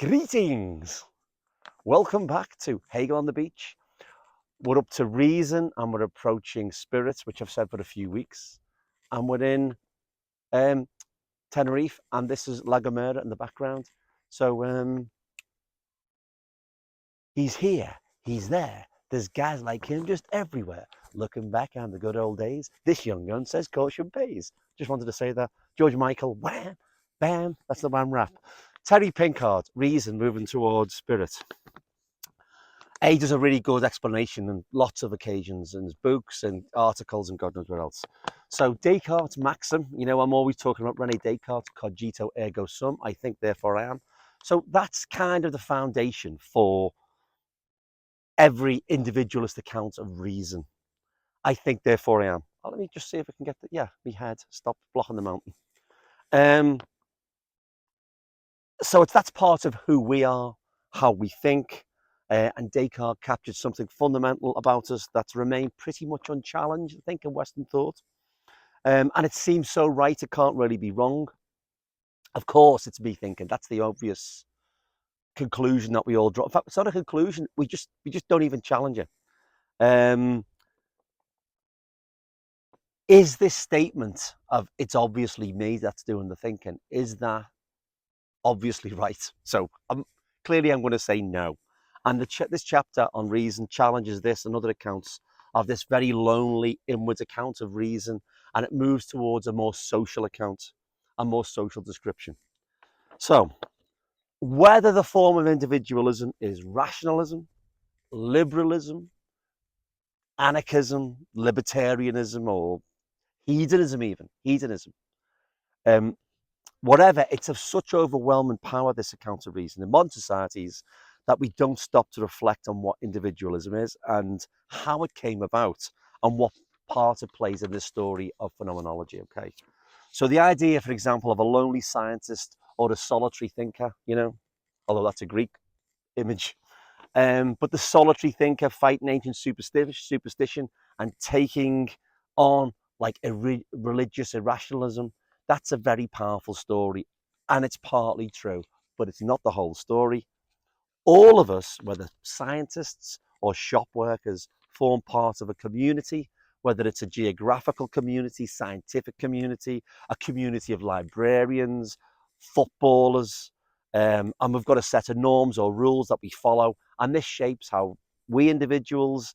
Greetings! Welcome back to Hegel on the Beach. We're up to reason and we're approaching spirits, which I've said for a few weeks. And we're in Tenerife, and this is La Gomera in the background. So he's here, he's there. There's guys like him just everywhere. Looking back on the good old days, this young gun says caution pays. Just wanted to say that. George Michael, wham, bam, that's the wham rap. Terry Pinkard, reason moving towards spirit. A does a really good explanation on lots of occasions, and there's books and articles and God knows what else. So Descartes' maxim, I'm always talking about René Descartes, cogito ergo sum, I think therefore I am. So that's kind of the foundation for every individualist account of reason. I think therefore I am. Oh, let me just see if I can get my head, stop blocking the mountain. So that's part of who we are, how we think, and Descartes captured something fundamental about us that's remained pretty much unchallenged, I think, in Western thought. And it seems so right, it can't really be wrong. Of course, it's me thinking. That's the obvious conclusion that we all draw. In fact, it's not a conclusion. We just don't even challenge it. Is this statement of it's obviously me that's doing the thinking, is that obviously right? So clearly I'm going to say no. And this chapter on reason challenges this and other accounts of this very lonely inward account of reason, and it moves towards a more social account, a more social description. So whether the form of individualism is rationalism, liberalism, anarchism, libertarianism, or hedonism, whatever, it's of such overwhelming power, this account of reason in modern societies, that we don't stop to reflect on what individualism is and how it came about and what part it plays in this story of phenomenology. Okay, so the idea, for example, of a lonely scientist or a solitary thinker, although that's a Greek image, but the solitary thinker fighting ancient superstition and taking on like a religious irrationalism, that's a very powerful story, and it's partly true, but it's not the whole story. All of us, whether scientists or shop workers, form part of a community, whether it's a geographical community, scientific community, a community of librarians, footballers, and we've got a set of norms or rules that we follow, and this shapes how we individuals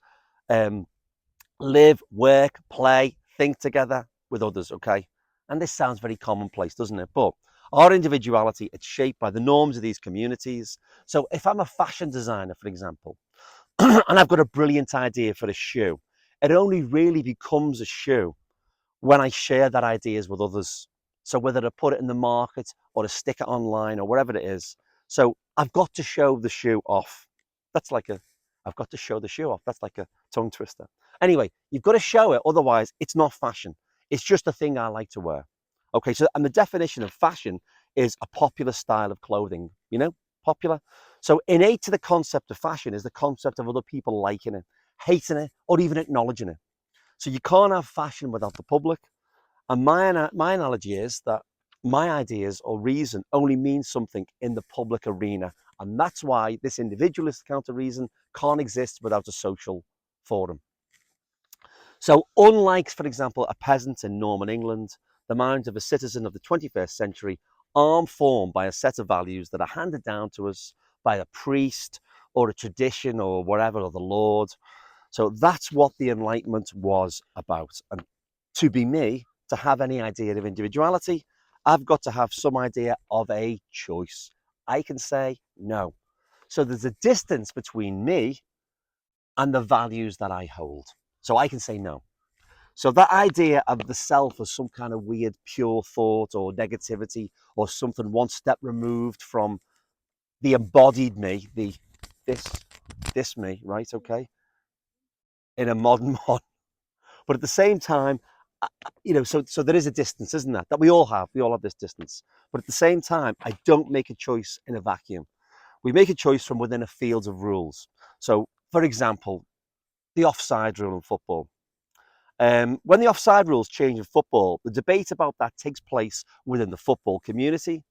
live, work, play, think together with others, okay? And this sounds very commonplace, doesn't it? But our individuality, it's shaped by the norms of these communities. So if I'm a fashion designer, for example, and I've got a brilliant idea for a shoe, it only really becomes a shoe when I share that ideas with others. So whether to put it in the market or to stick it online or whatever it is. So I've got to show the shoe off. I've got to show the shoe off. That's like a tongue twister. Anyway, you've got to show it. Otherwise, it's not fashion. It's just a thing I like to wear. Okay, so, and the definition of fashion is a popular style of clothing, popular. So innate to the concept of fashion is the concept of other people liking it, hating it, or even acknowledging it. So you can't have fashion without the public. And my analogy is that my ideas or reason only means something in the public arena. And that's why this individualist account of reason can't exist without a social forum. So unlike, for example, a peasant in Norman England, the mind of a citizen of the 21st century aren't formed by a set of values that are handed down to us by a priest or a tradition or whatever, or the Lord. So that's what the Enlightenment was about. And to be me, to have any idea of individuality, I've got to have some idea of a choice. I can say no. So there's a distance between me and the values that I hold. So I can say no. So that idea of the self as some kind of weird pure thought or negativity or something one step removed from the embodied me, this me, right? Okay, in a modern one. But at the same time, so there is a distance, isn't there? That we all have. We all have this distance. But at the same time, I don't make a choice in a vacuum. We make a choice from within a field of rules. So, for example, the offside rule in football. When the offside rules change in football, the debate about that takes place within the football community,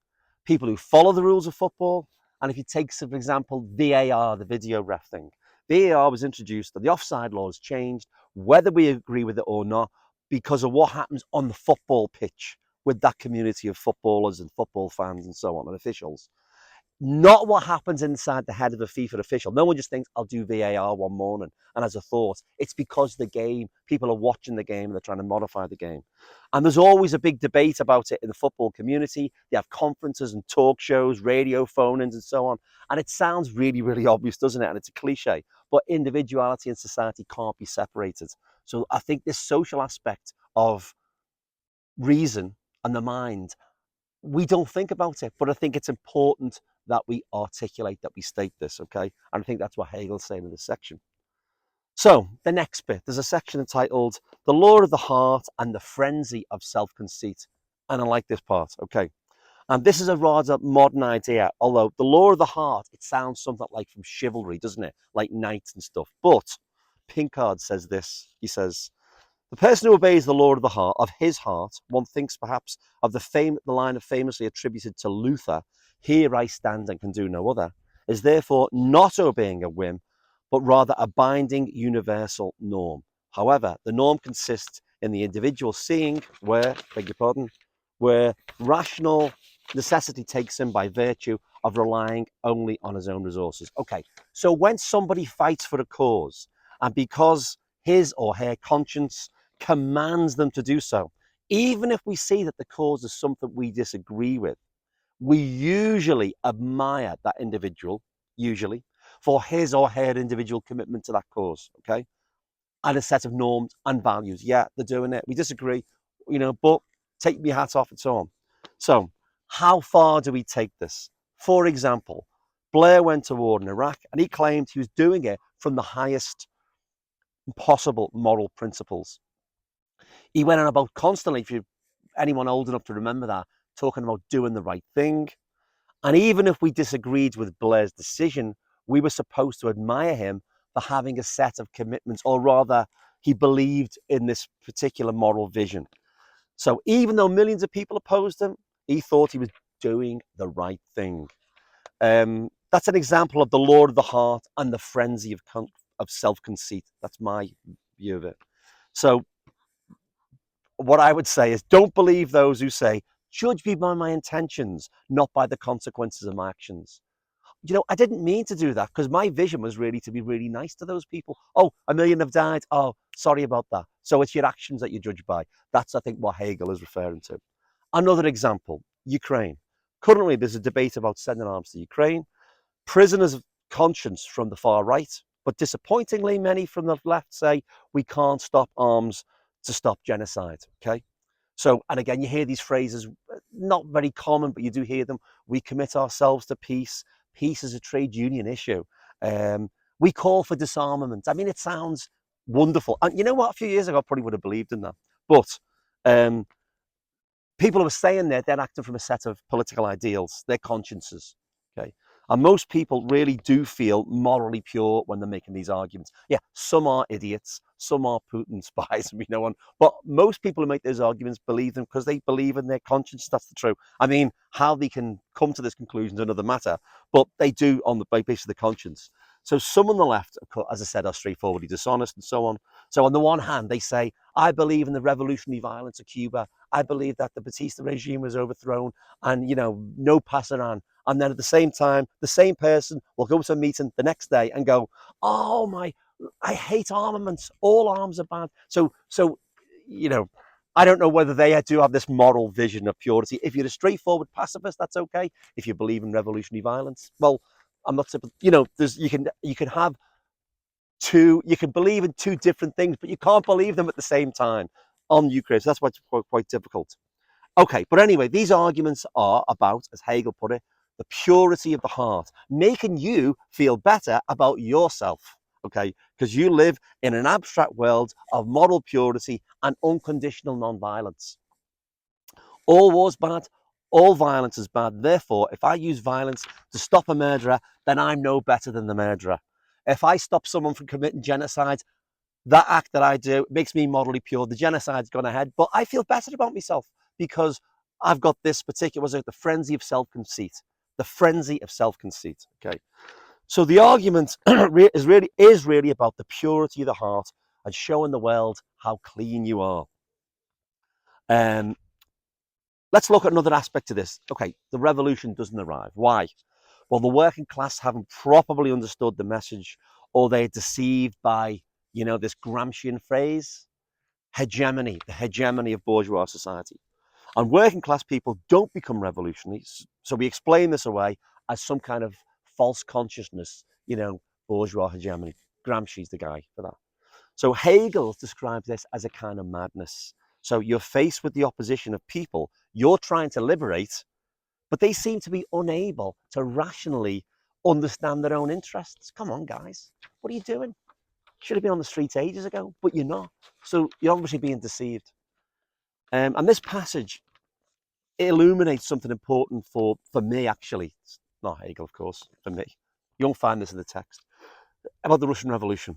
people who follow the rules of football, And if you take, for example, VAR, the video ref thing, VAR was introduced, and the offside laws changed, whether we agree with it or not, because of what happens on the football pitch with that community of footballers and football fans and so on, and officials. Not what happens inside the head of a FIFA official. No one just thinks, I'll do VAR one morning and as a thought. It's because the game, people are watching the game and they're trying to modify the game. And there's always a big debate about it in the football community. They have conferences and talk shows, radio phone-ins and so on. And it sounds really, really obvious, doesn't it? And it's a cliche. But individuality and society can't be separated. So I think this social aspect of reason and the mind, we don't think about it, but I think it's important that we articulate, that we state this, okay? And I think that's what Hegel's saying in this section. So the next bit, there's a section entitled The Law of the Heart and the Frenzy of Self-Conceit. And I like this part, okay? And this is a rather modern idea, although the law of the heart, it sounds something like from chivalry, doesn't it? Like knights and stuff. But Pinkard says this, he says, the person who obeys the law of the heart, of his heart, one thinks perhaps of the line of famously attributed to Luther, here I stand and can do no other, is therefore not obeying a whim, but rather a binding universal norm. However, the norm consists in the individual seeing where, beg your pardon, where rational necessity takes him by virtue of relying only on his own resources. Okay, so when somebody fights for a cause, and because his or her conscience commands them to do so, even if we see that the cause is something we disagree with, we usually admire that individual, usually, for his or her individual commitment to that cause, okay? And a set of norms and values. Yeah, they're doing it. We disagree, but take my hat off and so on. So how far do we take this? For example, Blair went to war in Iraq and he claimed he was doing it from the highest possible moral principles. He went on about constantly, if you anyone old enough to remember that, talking about doing the right thing. And even if we disagreed with Blair's decision, we were supposed to admire him for having a set of commitments, or rather, he believed in this particular moral vision. So even though millions of people opposed him, he thought he was doing the right thing. That's an example of the law of the heart and the frenzy of self-conceit. That's my view of it. So what I would say is, don't believe those who say, judge me by my intentions, not by the consequences of my actions. I didn't mean to do that, because my vision was really to be really nice to those people. Oh, a million have died. Oh, sorry about that. So it's your actions that you judge by. That's, I think, what Hegel is referring to. Another example, Ukraine. Currently, there's a debate about sending arms to Ukraine. Prisoners of conscience from the far right, but disappointingly, many from the left say we can't stop arms to stop genocide, okay? So, and again, you hear these phrases, not very common, but you do hear them. We commit ourselves to peace. Peace is a trade union issue. We call for disarmament. I mean, it sounds wonderful. And you know what? A few years ago, I probably would have believed in that. But people who are saying that, they're acting from a set of political ideals, their consciences. Okay. And most people really do feel morally pure when they're making these arguments. Yeah, some are idiots, some are Putin spies, we know on. But most people who make those arguments believe them because they believe in their conscience. That's the truth. I mean, how they can come to this conclusion is another matter, but they do on the basis of the conscience. So some on the left, as I said, are straightforwardly dishonest and so on. So on the one hand, they say, I believe in the revolutionary violence of Cuba. I believe that the Batista regime was overthrown and, no Pasaran. And then at the same time, the same person will go to a meeting the next day and go, oh I hate armaments. All arms are bad. So, I don't know whether they do have this moral vision of purity. If you're a straightforward pacifist, that's okay. If you believe in revolutionary violence, well, I'm not, you can have you can believe in two different things, but you can't believe them at the same time on Ukraine. So that's why it's quite difficult. Okay, but anyway, these arguments are about, as Hegel put it, the purity of the heart, making you feel better about yourself, okay? Because you live in an abstract world of moral purity and unconditional non-violence. All war's bad, all violence is bad. Therefore, if I use violence to stop a murderer, then I'm no better than the murderer. If I stop someone from committing genocide, that act that I do makes me morally pure. The genocide's gone ahead, but I feel better about myself because I've got this particular, the frenzy of self-conceit. the frenzy of self-conceit. Okay, so the argument is really about the purity of the heart and showing the world how clean you are. Let's look at another aspect of this. Okay, the revolution doesn't arrive. Why? Well, the working class haven't properly understood the message, or they're deceived by, this Gramscian phrase, hegemony, the hegemony of bourgeois society. And working class people don't become revolutionaries. So we explain this away as some kind of false consciousness, bourgeois hegemony. Gramsci's the guy for that. So Hegel describes this as a kind of madness. So you're faced with the opposition of people you're trying to liberate, but they seem to be unable to rationally understand their own interests. Come on, guys. What are you doing? Should have been on the streets ages ago, but you're not. So you're obviously being deceived. And this passage illuminates something important for me, actually. It's not Hegel, of course, for me. You won't find this in the text. About the Russian Revolution.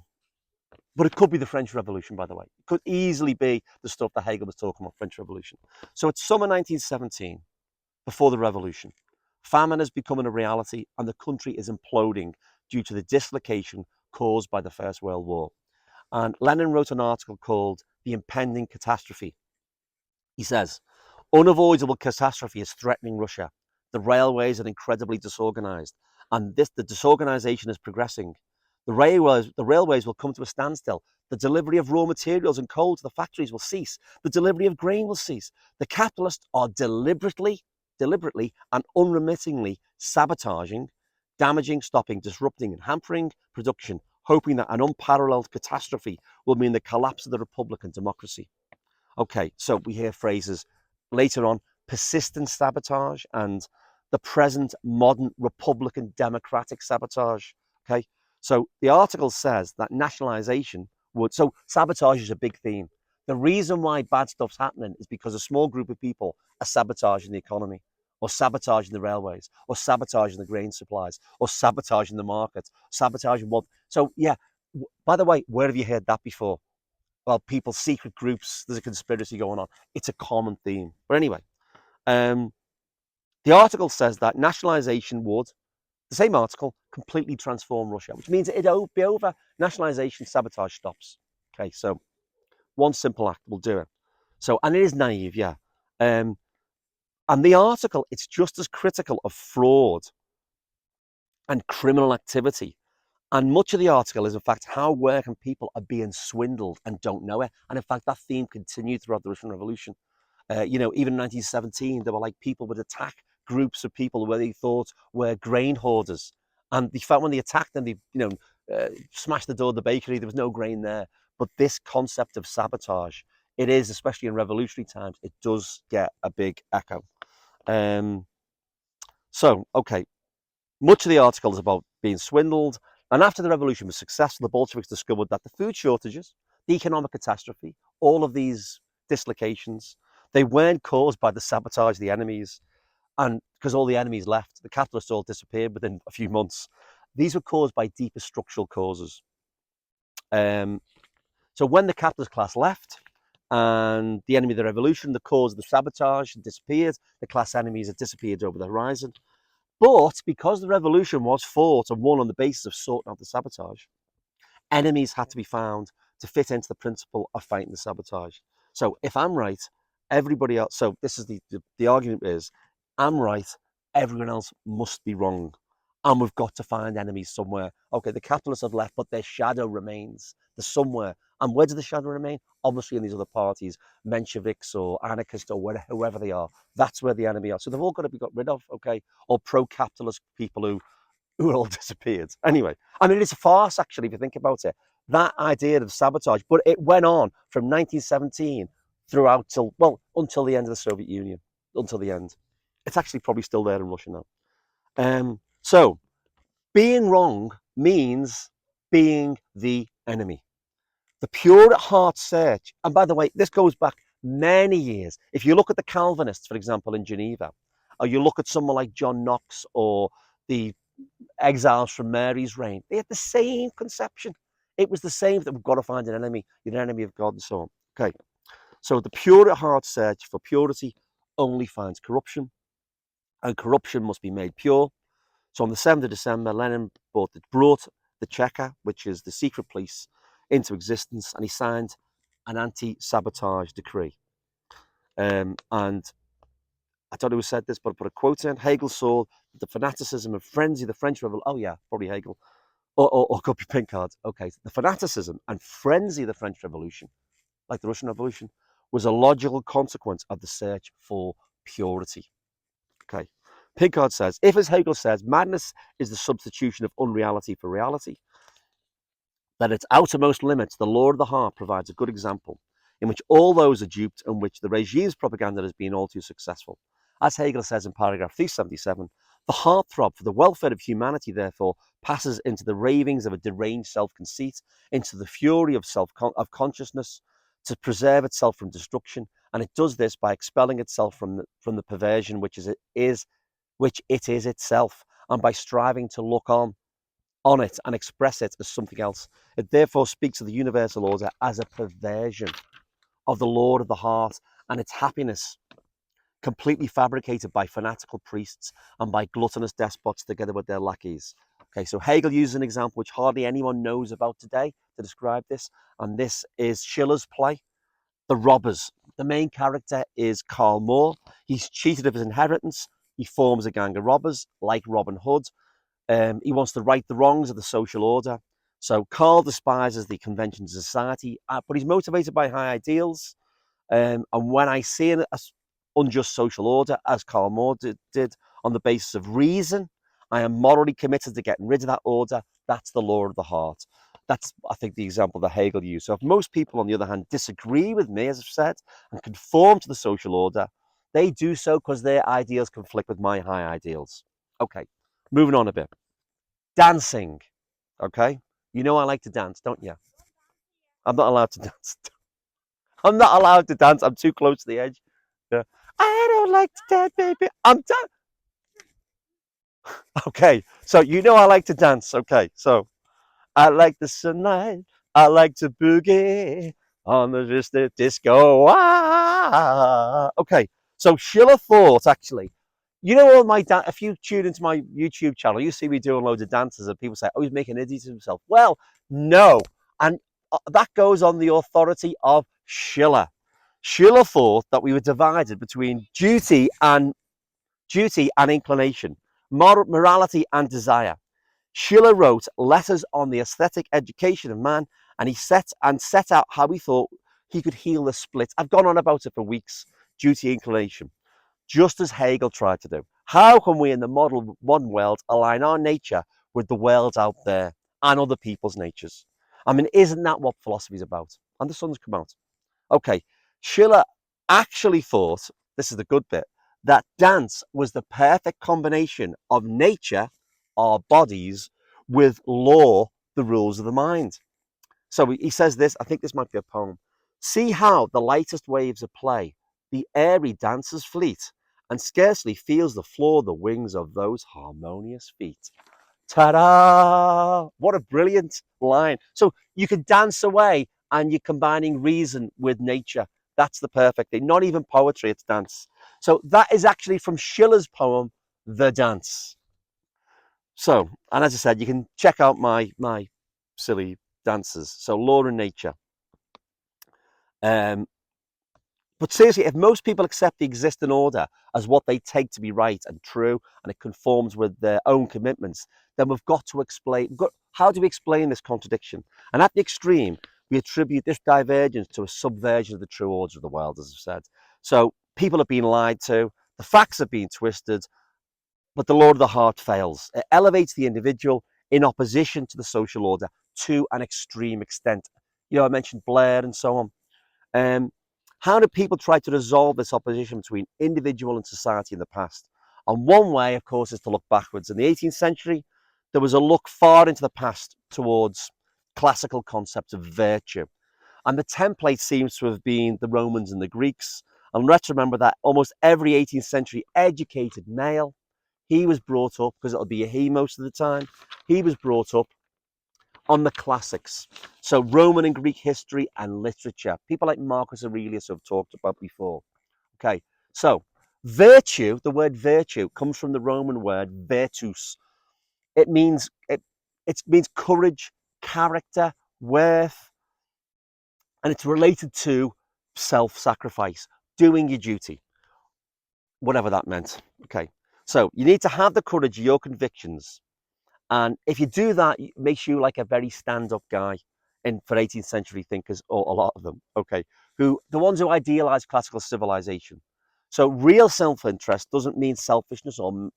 But it could be the French Revolution, by the way. It could easily be the stuff that Hegel was talking about, French Revolution. So it's summer 1917, before the revolution. Famine is becoming a reality and the country is imploding due to the dislocation caused by the First World War. And Lenin wrote an article called The Impending Catastrophe. He says, unavoidable catastrophe is threatening Russia. The railways are incredibly disorganized, and the disorganization is progressing. The railways will come to a standstill. The delivery of raw materials and coal to the factories will cease. The delivery of grain will cease. The capitalists are deliberately and unremittingly sabotaging, damaging, stopping, disrupting, and hampering production, hoping that an unparalleled catastrophe will mean the collapse of the republic and democracy. Okay, so we hear phrases later on, persistent sabotage and the present modern Republican democratic sabotage. Okay, so the article says that nationalization so sabotage is a big theme. The reason why bad stuff's happening is because a small group of people are sabotaging the economy, or sabotaging the railways, or sabotaging the grain supplies, or sabotaging the markets, sabotaging what. So yeah, by the way, where have you heard that before? Well, people, secret groups, there's a conspiracy going on. It's a common theme. But anyway, the article says that nationalization would, the same article, completely transform Russia, which means it'll be over. Nationalization, sabotage stops. Okay, so one simple act will do it. So, and it is naive, yeah. And the article, it's just as critical of fraud and criminal activity. And much of the article is, in fact, how working people are being swindled and don't know it. And in fact, that theme continued throughout the Russian Revolution. Even in 1917, there were like people would attack groups of people where they thought were grain hoarders. And they found when they attacked them, they, smashed the door of the bakery, there was no grain there. But this concept of sabotage, it is, especially in revolutionary times, it does get a big echo. Okay, much of the article is about being swindled. And after the revolution was successful, the Bolsheviks discovered that the food shortages, the economic catastrophe, all of these dislocations, they weren't caused by the sabotage of the enemies. And because all the enemies left, the capitalists all disappeared within a few months. These were caused by deeper structural causes. So when the capitalist class left and the enemy of the revolution, the cause of the sabotage disappeared, the class enemies had disappeared over the horizon. But because the revolution was fought and won on the basis of sorting out the sabotage, enemies had to be found to fit into the principle of fighting the sabotage. So if I'm right, everybody else. So this is the argument is, I'm right, everyone else must be wrong, and we've got to find enemies somewhere. Okay, the capitalists have left, but their shadow remains. There's somewhere, and where does the shadow remain? Obviously, in these other parties, Mensheviks or anarchists or whoever they are. That's where the enemy are. So they've all got to be got rid of. Okay, or pro-capitalist people who all disappeared. Anyway, I mean, it's a farce, actually, if you think about it. That idea of sabotage, but it went on from 1917 throughout until the end of the Soviet Union, until the end. It's actually probably still there in Russia now. So being wrong means being the enemy. The pure at heart search, and by the way, this goes back many years. If you look at the Calvinists, for example, in Geneva, or you look at someone like John Knox or the exiles from Mary's reign, they had the same conception. It was the same, that we've got to find an enemy, you're an enemy of God, and so on. Okay, so the pure at heart search for purity only finds corruption. and corruption must be made pure. So on the 7th of December, Lenin brought the Cheka, which is the secret police, into existence, and he signed an anti-sabotage decree. And I don't know who said this, but I put a quote in. Hegel saw the fanaticism and frenzy of the French Revolution. Oh yeah, probably Hegel. Or could be Pinkard. Okay, the fanaticism and frenzy of the French Revolution, like the Russian Revolution, was a logical consequence of the search for purity. Okay. Pinkard says, if, as Hegel says, madness is the substitution of unreality for reality, that its outermost limits, the law of the heart provides a good example in which all those are duped and which the regime's propaganda has been all too successful. As Hegel says in paragraph 377, the heartthrob for the welfare of humanity, therefore, passes into the ravings of a deranged self-conceit, into the fury of consciousness to preserve itself from destruction, and it does this by expelling itself from the perversion which it is itself, and by striving to look on it and express it as something else. It therefore speaks of the universal order as a perversion of the Lord of the heart and its happiness, completely fabricated by fanatical priests and by gluttonous despots together with their lackeys. Okay, so Hegel uses an example which hardly anyone knows about today to describe this, and this is Schiller's play, The Robbers. The main character is Karl Moore. He's cheated of his inheritance. He forms a gang of robbers like Robin Hood. He wants to right the wrongs of the social order. So Karl despises the conventions of society, but he's motivated by high ideals. And when I see an unjust social order, as Karl Moore did on the basis of reason, I am morally committed to getting rid of that order. That's the law of the heart. That's, I think, the example that Hegel used. So if most people, on the other hand, disagree with me, as I've said, and conform to the social order, they do so because their ideals conflict with my high ideals. Okay, moving on a bit. Dancing, okay? You know I like to dance, don't you? I'm not allowed to dance. I'm not allowed to dance. I'm too close to the edge. Yeah. I don't like to dance, baby. I'm done. Okay, so you know I like to dance. Okay, so I like the sunlight. I like to boogie on the disco. Ah. Okay, so Schiller thought actually, you know, all my if you tune into my YouTube channel, you see me doing loads of dances, and people say, "Oh, he's making idiots of himself." Well, no, and that goes on the authority of Schiller. Schiller thought that we were divided between duty and inclination, morality and desire. Schiller wrote letters on the aesthetic education of man, and he set out how he thought he could heal the split. I've gone on about it for weeks. Duty, inclination, just as Hegel tried to do. How can we in the modern world align our nature with the world out there and other people's natures? I mean, isn't that what philosophy is about? And the sun's come out. Okay, Schiller actually thought, this is the good bit, that dance was the perfect combination of nature, our bodies, with law, the rules of the mind. So he says this, I think this might be a poem. See how the lightest waves of play, the airy dancer's fleet, and scarcely feels the floor the wings of those harmonious feet. Ta-da! What a brilliant line. So you can dance away and you're combining reason with nature. That's the perfect thing. Not even poetry, it's dance. So that is actually from Schiller's poem, The Dance. So, and as I said, you can check out my silly dances. So law and nature. But seriously, if most people accept the existing order as what they take to be right and true, and it conforms with their own commitments, then we've got to explain, how do we explain this contradiction? And at the extreme, we attribute this divergence to a subversion of the true order of the world, as I've said. So people have been lied to, the facts have been twisted, but the law of the heart fails. It elevates the individual in opposition to the social order to an extreme extent. You know, I mentioned Blair and so on. How do people try to resolve this opposition between individual and society in the past? And one way, of course, is to look backwards. In the 18th century, there was a look far into the past towards classical concepts of virtue. And the template seems to have been the Romans and the Greeks. And let's remember that almost every 18th century educated male, he was brought up, because it'll be a he most of the time, he was brought up on the classics. So Roman and Greek history and literature. People like Marcus Aurelius have talked about before. Okay, so Virtue, the word virtue, comes from the Roman word virtus. It means it means courage, character, worth, and it's related to self-sacrifice, doing your duty, whatever that meant. Okay, so you need to have the courage of your convictions, and if you do that, it makes you like a very stand-up guy for 18th century thinkers, or a lot of them. Okay, who the ones who idealize classical civilization. So real self-interest doesn't mean selfishness or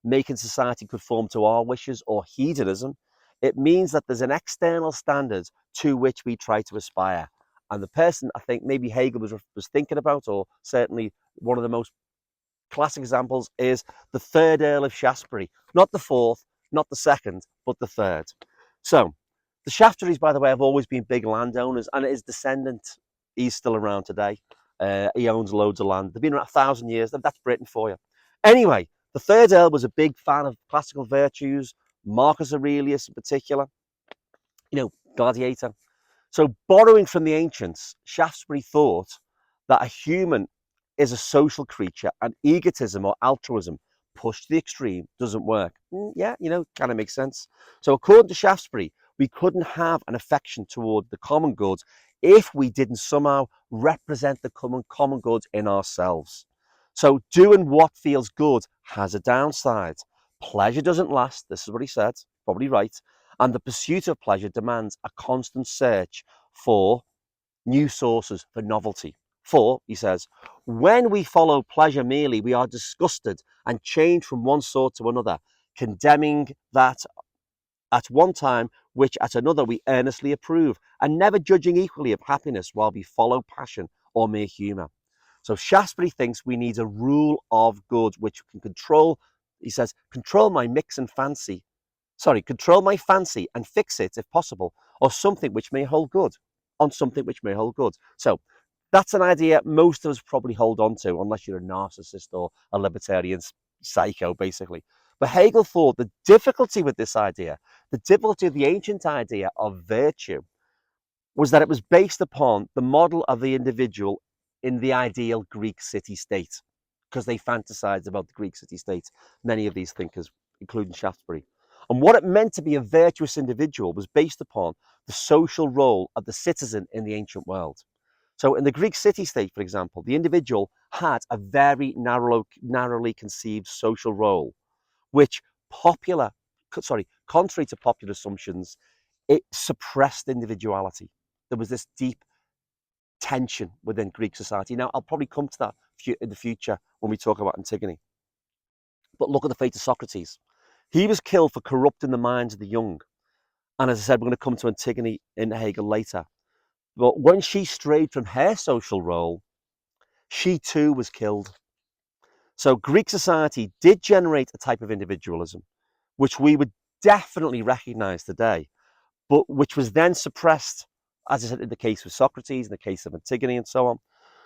making society conform to our wishes or hedonism. It means that there's an external standard to which we try to aspire. And the person I think maybe Hegel was thinking about, or certainly one of the most classic examples, is the third Earl of Shaftesbury, not the fourth, not the second, but the third. So the Shaftesburys, by the way, have always been big landowners, and his descendant, he's still around today. He owns loads of land. They've been around 1,000 years. That's Britain for you. Anyway, the third Earl was a big fan of classical virtues, Marcus Aurelius in particular, gladiator. So, borrowing from the ancients, Shaftesbury thought that a human is a social creature, and egotism or altruism pushed to the extreme doesn't work. Yeah, kind of makes sense. So, according to Shaftesbury, we couldn't have an affection toward the common good if we didn't somehow represent the common good in ourselves. So, doing what feels good has a downside. Pleasure doesn't last. This is what he said, probably right. And the pursuit of pleasure demands a constant search for new sources, for novelty. For, he says, when we follow pleasure merely, we are disgusted and change from one sort to another, condemning that at one time which at another we earnestly approve, and never judging equally of happiness while we follow passion or mere humour. So Shaftesbury thinks we need a rule of good which can control, he says, control my control my fancy and fix it, if possible, or something which may hold good, on something which may hold good. So that's an idea most of us probably hold on to, unless you're a narcissist or a libertarian psycho, basically. But Hegel thought the difficulty with this idea, the difficulty of the ancient idea of virtue, was that it was based upon the model of the individual in the ideal Greek city-state, because they fantasized about the Greek city-state, many of these thinkers, including Shaftesbury. And what it meant to be a virtuous individual was based upon the social role of the citizen in the ancient world. So in the Greek city-state, for example, the individual had a very narrowly conceived social role, which contrary to popular assumptions, it suppressed individuality. There was this deep tension within Greek society. Now, I'll probably come to that in the future when we talk about Antigone. But look at the fate of Socrates. He was killed for corrupting the minds of the young. And as I said, we're going to come to Antigone in Hegel later. But when she strayed from her social role, she too was killed. So Greek society did generate a type of individualism, which we would definitely recognize today, but which was then suppressed, as I said, in the case of Socrates, in the case of Antigone, and so on.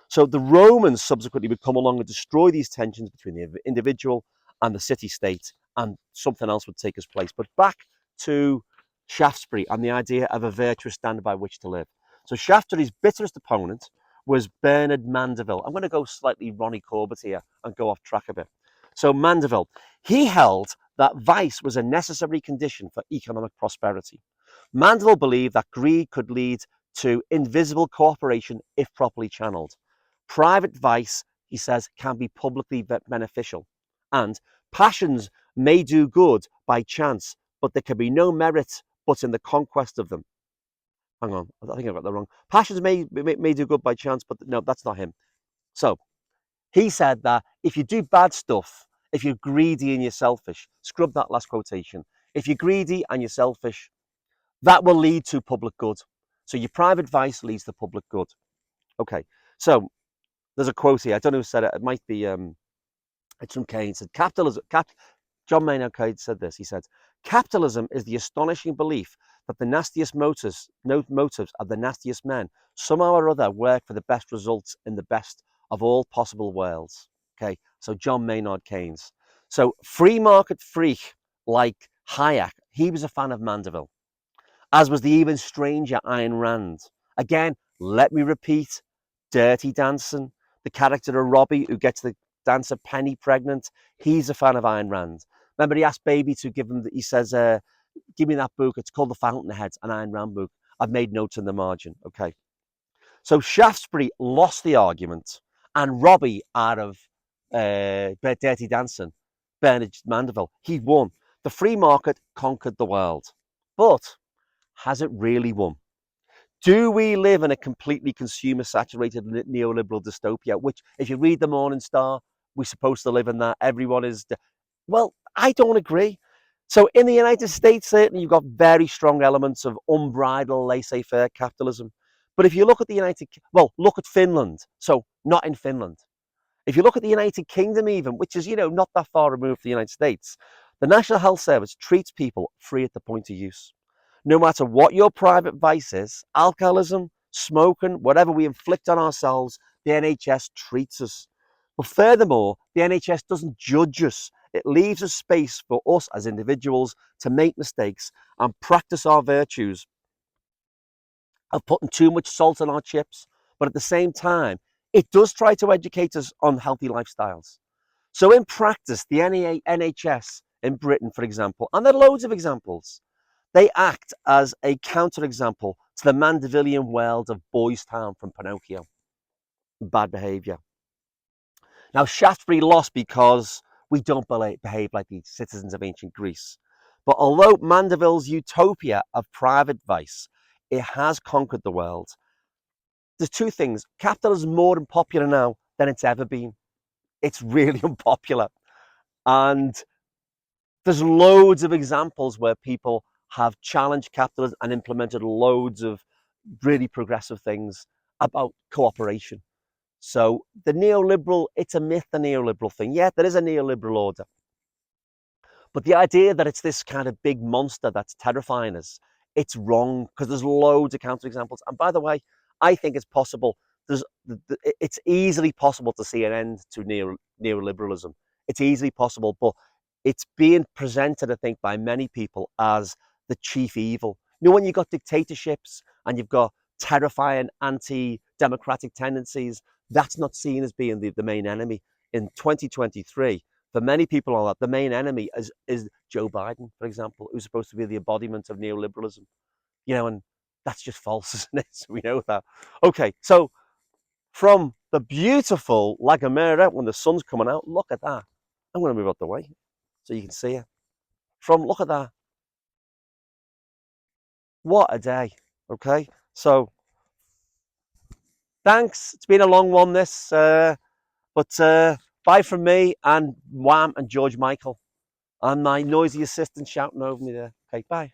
So the Romans subsequently would come along and destroy these tensions between the individual and the city-state, and something else would take its place. But back to Shaftesbury and the idea of a virtuous standard by which to live. So Shaftesbury's bitterest opponent was Bernard Mandeville. I'm going to go slightly Ronnie Corbett here and go off track a bit. So Mandeville, he held that vice was a necessary condition for economic prosperity. Mandeville believed that greed could lead to invisible cooperation if properly channeled. Private vice, he says, can be publicly beneficial. And passions may do good by chance, but there can be no merit but in the conquest of them. Hang on, I think I got that wrong. Passions may do good by chance, but no, that's not him. So he said that if you do bad stuff, if you're greedy and you're selfish, scrub that last quotation. If you're greedy and you're selfish, that will lead to public good. So your private vice leads to public good. Okay, so there's a quote here. I don't know who said it. It might be it's from Keynes. It said, John Maynard Keynes said this. He said, capitalism is the astonishing belief that the nastiest motives of the nastiest men somehow or other work for the best results in the best of all possible worlds. Okay, so John Maynard Keynes. So free market freak like Hayek, he was a fan of Mandeville, as was the even stranger Ayn Rand. Again, let me repeat, Dirty Dancing, the character of Robbie who gets the dancer Penny pregnant. He's a fan of Ayn Rand. Remember, he asked Baby to give him. He says, "Give me that book. It's called The Fountainhead, an Ayn Rand book. I've made notes in the margin." Okay. So Shaftesbury lost the argument, and Robbie out of Dirty Dancing, Bernard Mandeville, he won. The free market conquered the world, but has it really won? Do we live in a completely consumer-saturated neoliberal dystopia? Which, if you read the Morning Star, we're supposed to live in that. Everyone is. Well, I don't agree. So in the United States, certainly you've got very strong elements of unbridled laissez-faire capitalism. But if you look at look at Finland. So not in Finland. If you look at the United Kingdom even, which is, not that far removed from the United States, the National Health Service treats people free at the point of use. No matter what your private vice is, alcoholism, smoking, whatever we inflict on ourselves, the NHS treats us. But furthermore, the NHS doesn't judge us. It leaves a space for us as individuals to make mistakes and practice our virtues of putting too much salt on our chips. But at the same time, it does try to educate us on healthy lifestyles. So in practice, the NHS in Britain, for example, and there are loads of examples, they act as a counterexample to the Mandevillian world of Boys Town from Pinocchio. Bad behaviour. Now, Shaftesbury lost because we don't behave like the citizens of ancient Greece. But although Mandeville's utopia of private vice, it has conquered the world. There's two things. Capitalism is more unpopular now than it's ever been. It's really unpopular. And there's loads of examples where people have challenged capitalism and implemented loads of really progressive things about cooperation. So the neoliberal, it's a myth, the neoliberal thing. Yeah, there is a neoliberal order. But the idea that it's this kind of big monster that's terrifying us, it's wrong because there's loads of counterexamples. And by the way, I think it's possible. It's easily possible to see an end to neoliberalism. It's easily possible, but it's being presented, I think, by many people as the chief evil. When you've got dictatorships and you've got terrifying anti-democratic tendencies, that's not seen as being the main enemy. In 2023, for many people on that, the main enemy is Joe Biden, for example, who's supposed to be the embodiment of neoliberalism. And that's just false, isn't it? So we know that. Okay, so from the beautiful like a mirror when the sun's coming out, look at that. I'm going to move out the way so you can see it. Look at that. What a day. Okay, so thanks. It's been a long one, this. But bye from me and Wham and George Michael and my noisy assistant shouting over me there. Okay, bye.